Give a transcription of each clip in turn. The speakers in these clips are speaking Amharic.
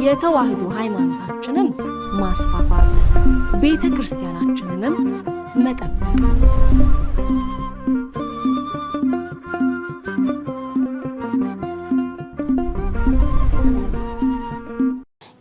የተዋህዶ ሃይማኖታችንን ማስፋፋት ቤተክርስቲያናችንንም መጠበቅ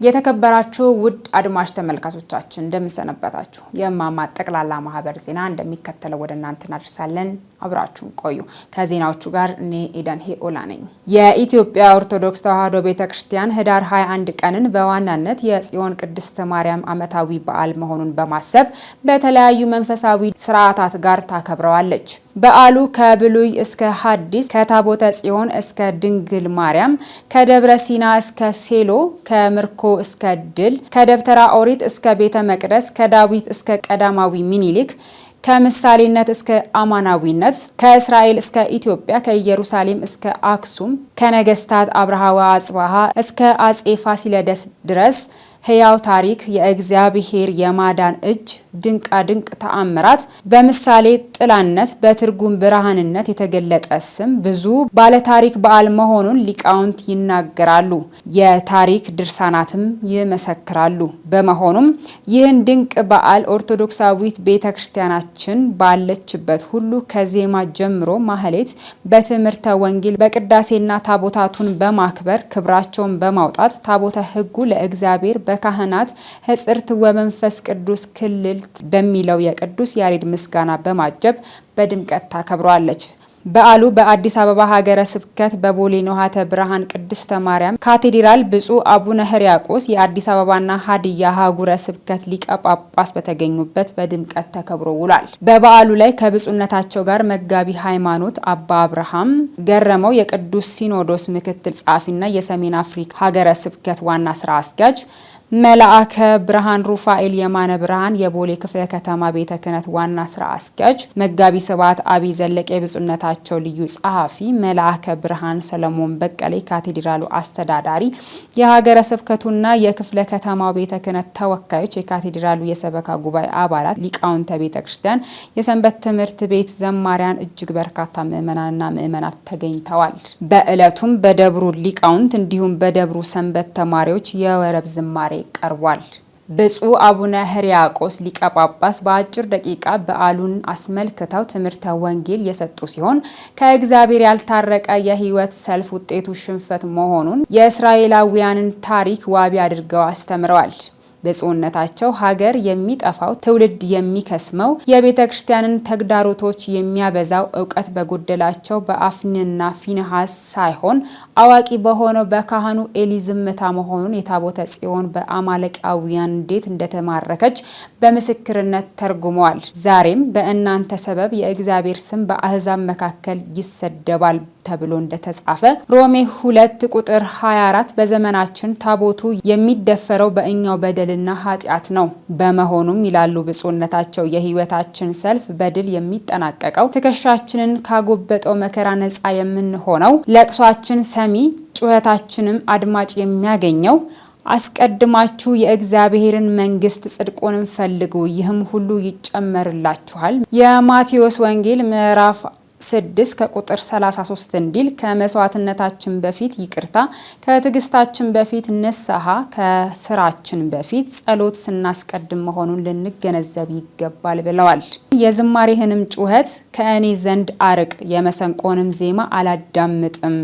የተከበራችሁ ውድ አድማጭ ተመልካቾቻችን እንደምሰነበታችሁ የማማ ጠቅላላ ማህበር ዜና እንደሚከተለው ወደ እናንተ እናደርሳለን። አብራችሁን ቆዩ። ከዜናዎቹ ጋር እኔ ኤደን ሄኦላ ነኝ። የኢትዮጵያ ኦርቶዶክስ ተዋህዶ ቤተክርስቲያን ህዳር 21 ቀንን በዋናነት የጽዮን ቅድስት ማርያም ዓመታዊ በዓል መሆኑን በማሰብ በተለያዩ መንፈሳዊ ስርዓታት ጋር ታከብረዋለች። በዓሉ ከብሉይ እስከ ሐዲስ ከታቦተ ጽዮን እስከ ድንግል ማርያም ከደብረ ሲና እስከ ሴሎ ከምርኮ እስከ ድል ከደብተራ ኦሪት እስከ ቤተ መቅደስ ከዳዊት እስከ ቀዳማዊ ሚኒሊክ ከምሳሌነት እስከ አማናዊነት ከእስራኤል እስከ ኢትዮጵያ ከኢየሩሳሌም እስከ አክሱም ከነገስታት አብርሃ ወአጽብሃ እስከ አጼ ፋሲለደስ ድረስ ህያው ታሪክ የእግዚአብሔር የማዳን እጅ ድንቃ ድንቅ ተአምራት በምሳሌ ጥላነት በትርጉም ብርሃንነት የተገለጠ ስም ብዙ ባለ ታሪክ በዓል መሆኑን ሊቃውንት ይናገራሉ። የታሪክ ድርሳናትም ይመሰክራሉ። በመሆኑም ይህን ድንቅ በዓል ኦርቶዶክሳዊት ቤተክርስቲያናችን ባለችበት ሁሉ ከዜማ ጀምሮ ማህሌት በትምህርተ ወንጌል በቅዳሴና ታቦታቱን በማክበር ክብራቸውን በማውጣት ታቦተ ሕጉ ለእግዚአብሔር በካህናት ህጽርት ወመንፈስ ቅዱስ ክልል በሚለው የቅዱስ ያሬድ ምስጋና በማጀብ በድምቀት ታከብረዋለች። በዓሉ በአዲስ አበባ ሀገረ ስብከት በቦሌ ንዋተ ብርሃን ቅድስተ ማርያም ካቴድራል ብፁዕ አቡነ ሕርያቆስ የአዲስ አበባና ሀዲያ ሀገረ ስብከት ሊቀ ጳጳስ በተገኙበት በድምቀት ተከብሮ ውሏል። በበዓሉ ላይ ከብፁዕነታቸው ጋር መጋቢ ሃይማኖት አባ አብርሃም ገረመው የቅዱስ ሲኖዶስ ምክትል ጸሐፊና የሰሜን አፍሪካ ሀገረ ስብከት ዋና ስራ አስኪያጅ፣ መልአከ ብርሃን ሩፋኤል የማነ ብርሃን የቦሌ ክፍለ ከተማ ቤተ ክህነት ዋና ስራ አስኪያጅ፣ መጋቢ ስብሐት አብይ ዘለቀ የብፁዕነታቸው ልዩ ጸሐፊ፣ መልአከ ብርሃን ሰለሞን በቀለ ካቴድራሉ አስተዳዳሪ፣ የሀገረ ስብከቱና የክፍለ ከተማው ቤተ ክህነት ተወካዮች፣ የካቴድራሉ የሰበካ ጉባኤ አባላት፣ ሊቃውንተ ቤተ ክርስቲያን፣ የሰንበት ትምህርት ቤት ዘማሪያን እጅግ በርካታ ምእመናንና ምእመናት ተገኝተዋል። በዕለቱም በደብሩ ሊቃውንት እንዲሁም በደብሩ ሰንበት ተማሪዎች የወረብ ዝማሬ ቀርቧል። ብፁዕ አቡነ ሕርያቆስ ሊቀ ጳጳስ በአጭር ደቂቃ በዓሉን አስመልክተው ትምህርተ ወንጌል የሰጡ ሲሆን ከእግዚአብሔር ያልታረቀ የሕይወት ሰልፍ ውጤቱ ሽንፈት መሆኑን የእስራኤላውያንን ታሪክ ዋቢ አድርገው አስተምረዋል። ብፁዕነታቸው ሀገር የሚጠፋው ትውልድ የሚከስመው የቤተ ክርስቲያንን ተግዳሮቶች የሚያበዛው እውቀት በጎደላቸው በአፍኒንና ፊንሐስ ሳይሆን አዋቂ በሆነው በካህኑ ኤሊ ዝምታ መሆኑን የታቦተ ጽዮን በአማሌቃውያን እንዴት እንደተማረከች በምስክርነት ተርጉመዋል። ዛሬም በእናንተ ሰበብ የእግዚአብሔር ስም በአሕዛብ መካከል ይሰደባል ተብሎ እንደተጻፈ ሮሜ 2 ቁጥር 24 በዘመናችን ታቦቱ የሚደፈረው በእኛው በደልና ኃጢአት ነው። በመሆኑም ይላሉ ብፁዕነታቸው የሕይወታችን ሰልፍ በድል የሚጠናቀቀው ትከሻችንን ካጎበጠው መከራ ነፃ የምንሆነው ለቅሷችን ሰሚ ጩኸታችንም አድማጭ የሚያገኘው አስቀድማችሁ የእግዚአብሔርን መንግስት ጽድቁንም ፈልጉ ይህም ሁሉ ይጨመርላችኋል። የማቴዎስ ወንጌል ምዕራፍ 6 ከቁጥር 33 እንዲል ከመስዋዕትነታችን በፊት ይቅርታ፣ ከትዕግስታችን በፊት ንስሐ፣ ከስራችን በፊት ጸሎት ስናስቀድም መሆኑን ልንገነዘብ ይገባል ብለዋል። የዝማሬህንም ጩኸት ከእኔ ዘንድ አርቅ፣ የመሰንቆንም ዜማ አላዳምጥም፣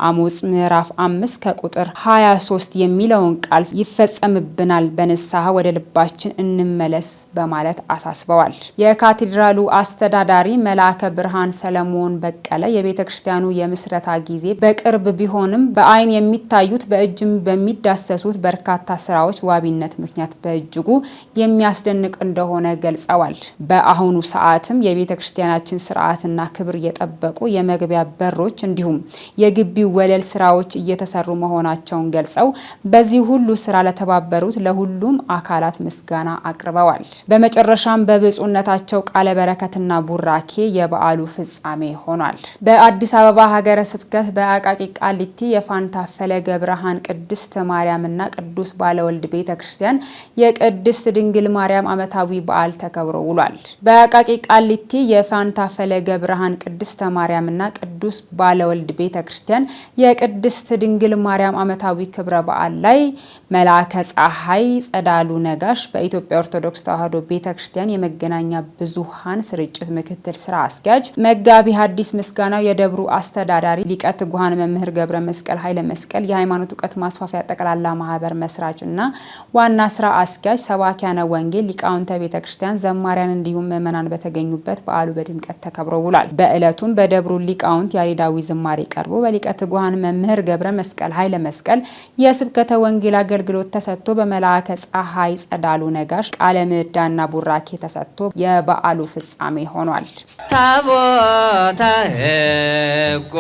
አሞጽ ምዕራፍ 5 ከቁጥር 23 የሚለውን ቃል ይፈጸምብናል፣ በንስሐ ወደ ልባችን እንመለስ በማለት አሳስበዋል። የካቴድራሉ አስተዳዳሪ መልአከ ብርሃን ሰለሞን በቀለ የቤተ ክርስቲያኑ የምስረታ ጊዜ በቅርብ ቢሆንም በአይን የሚታዩት በእጅም በሚዳሰሱት በርካታ ስራዎች ዋቢነት ምክንያት በእጅጉ የሚያስደንቅ እንደሆነ ገልጸዋል። በአሁኑ ሰዓትም የቤተ ክርስቲያናችን ስርዓትና ክብር የጠበቁ የመግቢያ በሮች እንዲሁም የግቢው ወለል ስራዎች እየተሰሩ መሆናቸውን ገልጸው በዚህ ሁሉ ስራ ለተባበሩት ለሁሉም አካላት ምስጋና አቅርበዋል። በመጨረሻም በብፁዕነታቸው ቃለ በረከትና ቡራኬ የበዓሉ ፍጻሜ ፍጻሜ ሆኗል። በአዲስ አበባ ሀገረ ስብከት በአቃቂ ቃሊቲ የፋንታ ፈለገ ብርሃን ቅድስት ማርያምና ቅዱስ ባለወልድ ቤተክርስቲያን የቅድስት ድንግል ማርያም ዓመታዊ በዓል ተከብሮ ውሏል። በአቃቂ ቃሊቲ የፋንታ ፈለገ ብርሃን ቅድስት ማርያምና ቅዱስ ባለወልድ ቤተክርስቲያን የቅድስት ድንግል ማርያም ዓመታዊ ክብረ በዓል ላይ መልአከ ፀሐይ ጸዳሉ ነጋሽ በኢትዮጵያ ኦርቶዶክስ ተዋሕዶ ቤተክርስቲያን የመገናኛ ብዙሃን ስርጭት ምክትል ስራ አስኪያጅ፣ መጋቢ ሐዲስ ምስጋናው የደብሩ አስተዳዳሪ፣ ሊቀ ትጉሃን መምህር ገብረ መስቀል ኃይለ መስቀል የሃይማኖት እውቀት ማስፋፊያ ጠቅላላ ማህበር መስራች እና ዋና ስራ አስኪያጅ፣ ሰባኪያነ ወንጌል፣ ሊቃውንተ ቤተክርስቲያን፣ ዘማሪያን እንዲሁም ምዕመናን በተገኙበት በዓሉ በድምቀት ተከብሮ ውሏል። በዕለቱም በደብሩ ሊቃውንት ያሬዳዊ ዝማሬ ቀርቦ በሊቀ ትጉሃን መምህር ገብረ መስቀል ኃይለ መስቀል የስብከተ ወንጌል አገልግሎት ተሰጥቶ በመልአከ ፀሐይ ጸዳሉ ነጋሽ ቃለ ምዕዳና ቡራኬ ተሰጥቶ የበዓሉ ፍጻሜ ሆኗል። ታቦተ ሕጉ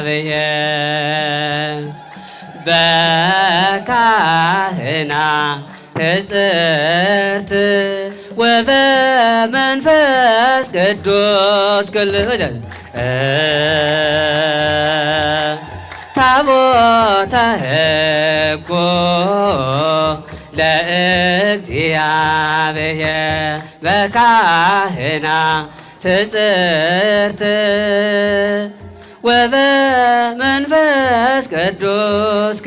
ለእግዚአብሔር በካህናት ጽርት ወበመንፈስ ቅዱስ ታቦተ ሕጉ ለእግዚአብሔር በካህናት ጽርት ወበመንፈስ ቅዱስ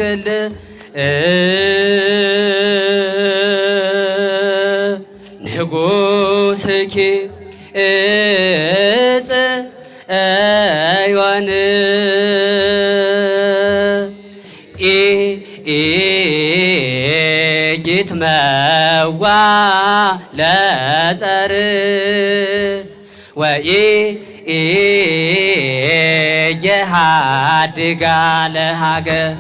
ንጉሥኪ እጽዮን ይትመዋ ለጸር ወኢየሃድጋ ለሀገር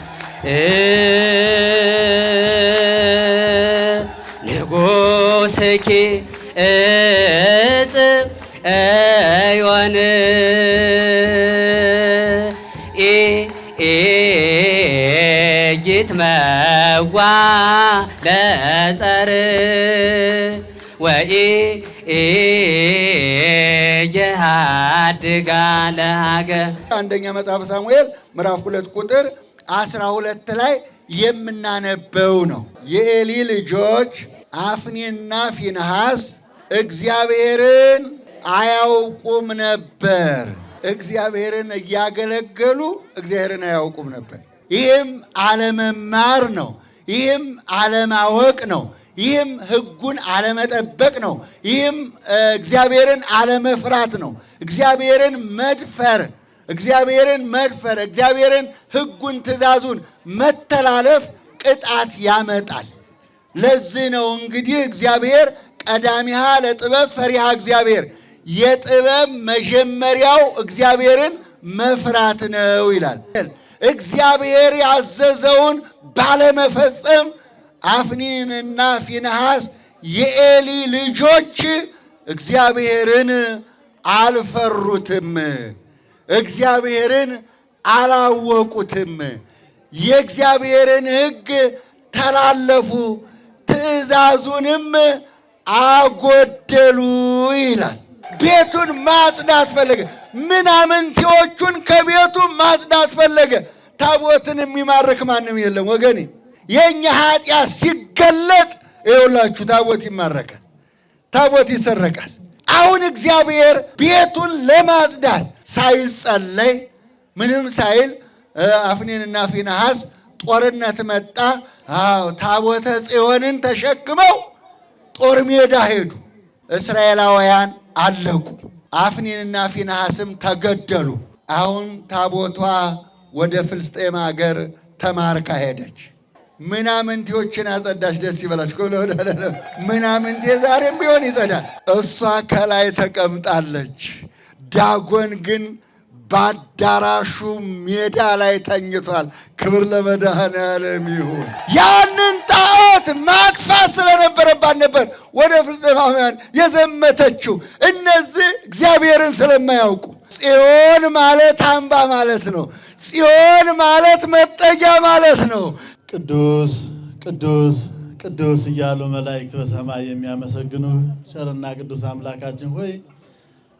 ንጉሥኪ እጽዮን ይትመዋ ለጸር ወኢየሃድጋ ለሀገር። አንደኛ መጽሐፈ ሳሙኤል ምዕራፍ 2 ቁጥር 12 ላይ የምናነበው ነው። የኤሊ ልጆች አፍኒና ፊንሐስ እግዚአብሔርን አያውቁም ነበር። እግዚአብሔርን እያገለገሉ እግዚአብሔርን አያውቁም ነበር። ይህም አለመማር ነው። ይህም አለማወቅ ነው። ይህም ሕጉን አለመጠበቅ ነው። ይህም እግዚአብሔርን አለመፍራት ነው። እግዚአብሔርን መድፈር እግዚአብሔርን ሕጉን ትእዛዙን መተላለፍ ቅጣት ያመጣል። ለዚህ ነው እንግዲህ እግዚአብሔር ቀዳሚሃ ለጥበብ ፈሪሃ እግዚአብሔር፣ የጥበብ መጀመሪያው እግዚአብሔርን መፍራት ነው ይላል። እግዚአብሔር ያዘዘውን ባለመፈጸም አፍኒንና ፊንሐስ የኤሊ ልጆች እግዚአብሔርን አልፈሩትም፣ እግዚአብሔርን አላወቁትም፣ የእግዚአብሔርን ሕግ ተላለፉ፣ ትእዛዙንም አጎደሉ ይላል። ቤቱን ማጽዳት ፈለገ። ምናምንቴዎቹን ከቤቱ ማጽዳት ፈለገ። ታቦትን የሚማርክ ማንም የለም ወገኔ። የኛ ኃጢአት ሲገለጥ ይኸውላችሁ ታቦት ይማረካል፣ ታቦት ይሰረቃል። አሁን እግዚአብሔር ቤቱን ለማጽዳት ሳይጸለይ ምንም ሳይል አፍኒንና ፊንሐስ ጦርነት መጣ። ታቦተ ጽዮንን ተሸክመው ጦር ሜዳ ሄዱ። እስራኤላውያን አለቁ። አፍኒንና ፊንሐስም ተገደሉ። አሁን ታቦቷ ወደ ፍልስጤም ሀገር ተማርካ ሄደች። ምናምንቴዎችን አጸዳች። ደስ ይበላችሁ። ምናምንቴ ዛሬም ቢሆን ይጸዳል። እሷ ከላይ ተቀምጣለች። ዳጎን ግን በአዳራሹ ሜዳ ላይ ተኝቷል። ክብር ለመድኃኔዓለም ይሁን። ያንን ጣዖት ማጥፋት ስለነበረባት ነበር ወደ ፍልስጤማውያን የዘመተችው። እነዚህ እግዚአብሔርን ስለማያውቁ። ጽዮን ማለት አምባ ማለት ነው። ጽዮን ማለት መጠጊያ ማለት ነው። ቅዱስ ቅዱስ ቅዱስ እያሉ መላእክት በሰማይ የሚያመሰግኑ ቸርና ቅዱስ አምላካችን ሆይ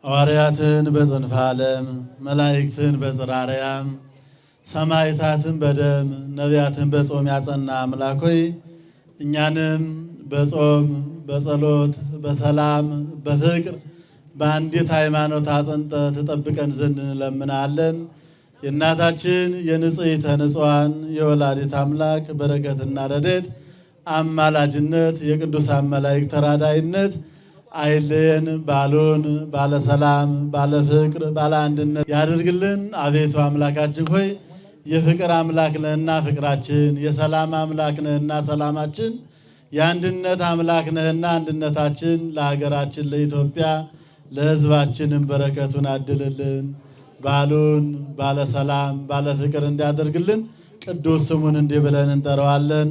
ሐዋርያትን በጽንፈ ዓለም መላእክትን በጽርሐ አርያም ሰማዕታትን በደም ነቢያትን በጾም ያጸና አምላክ ሆይ እኛንም በጾም በጸሎት በሰላም በፍቅር በአንዲት ሃይማኖት አጽንተ ትጠብቀን ዘንድ እንለምናለን። የእናታችን የንጽሕተ ንጹሐን የወላዲት አምላክ በረከትና ረድኤት አማላጅነት የቅዱሳን መላእክት ተራዳኢነት አይለየን። ባሉን ባለ ሰላም ባለ ፍቅር ባለ አንድነት ያድርግልን። አቤቱ አምላካችን ሆይ የፍቅር አምላክ ነህና ፍቅራችን፣ የሰላም አምላክ ነህና ሰላማችን፣ የአንድነት አምላክ ነህና አንድነታችን ለሀገራችን ለኢትዮጵያ ለሕዝባችንም በረከቱን አድልልን። ባሉን ባለ ሰላም ባለ ፍቅር እንዲያደርግልን ቅዱስ ስሙን እንዲህ ብለን እንጠራዋለን።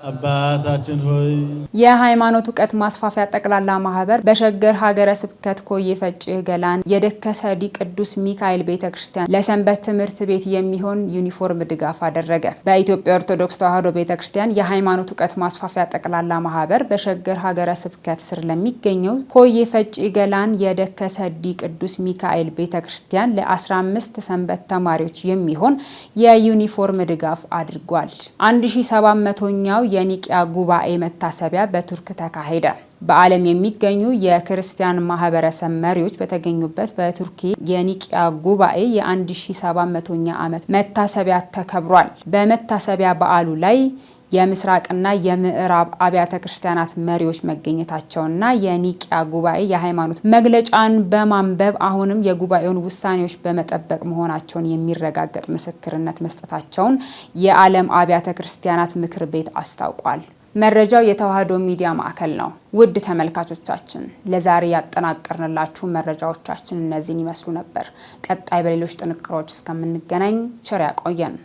አባታችን ሆይ የሃይማኖት ዕውቀት ማስፋፊያ ጠቅላላ ማህበር በሸገር ሀገረ ስብከት ኮዬ ፈጬ ገላን የደከሰዲ ቅዱስ ሚካኤል ቤተክርስቲያን ለሰንበት ትምህርት ቤት የሚሆን ዩኒፎርም ድጋፍ አደረገ። በኢትዮጵያ ኦርቶዶክስ ተዋሕዶ ቤተክርስቲያን የሃይማኖት ዕውቀት ማስፋፊያ ጠቅላላ ማህበር በሸገር ሀገረ ስብከት ስር ለሚገኘው ኮዬ ፈጬ ገላን የደከሰዲ ቅዱስ ሚካኤል ቤተክርስቲያን ለ15 ሰንበት ተማሪዎች የሚሆን የዩኒፎርም ድጋፍ አድርጓል። 1700ኛው የኒቂያ ጉባኤ መታሰቢያ በቱርክ ተካሄደ። በዓለም የሚገኙ የክርስቲያን ማህበረሰብ መሪዎች በተገኙበት በቱርክ የኒቂያ ጉባኤ የ1700ኛ ዓመት መታሰቢያ ተከብሯል። በመታሰቢያ በዓሉ ላይ የምስራቅና የምዕራብ አብያተ ክርስቲያናት መሪዎች መገኘታቸውና የኒቂያ ጉባኤ የሃይማኖት መግለጫን በማንበብ አሁንም የጉባኤውን ውሳኔዎች በመጠበቅ መሆናቸውን የሚረጋገጥ ምስክርነት መስጠታቸውን የዓለም አብያተ ክርስቲያናት ምክር ቤት አስታውቋል። መረጃው የተዋሕዶ ሚዲያ ማዕከል ነው። ውድ ተመልካቾቻችን ለዛሬ ያጠናቀርንላችሁ መረጃዎቻችን እነዚህን ይመስሉ ነበር። ቀጣይ በሌሎች ጥንቅሮች እስከምንገናኝ ቸር ያቆየን።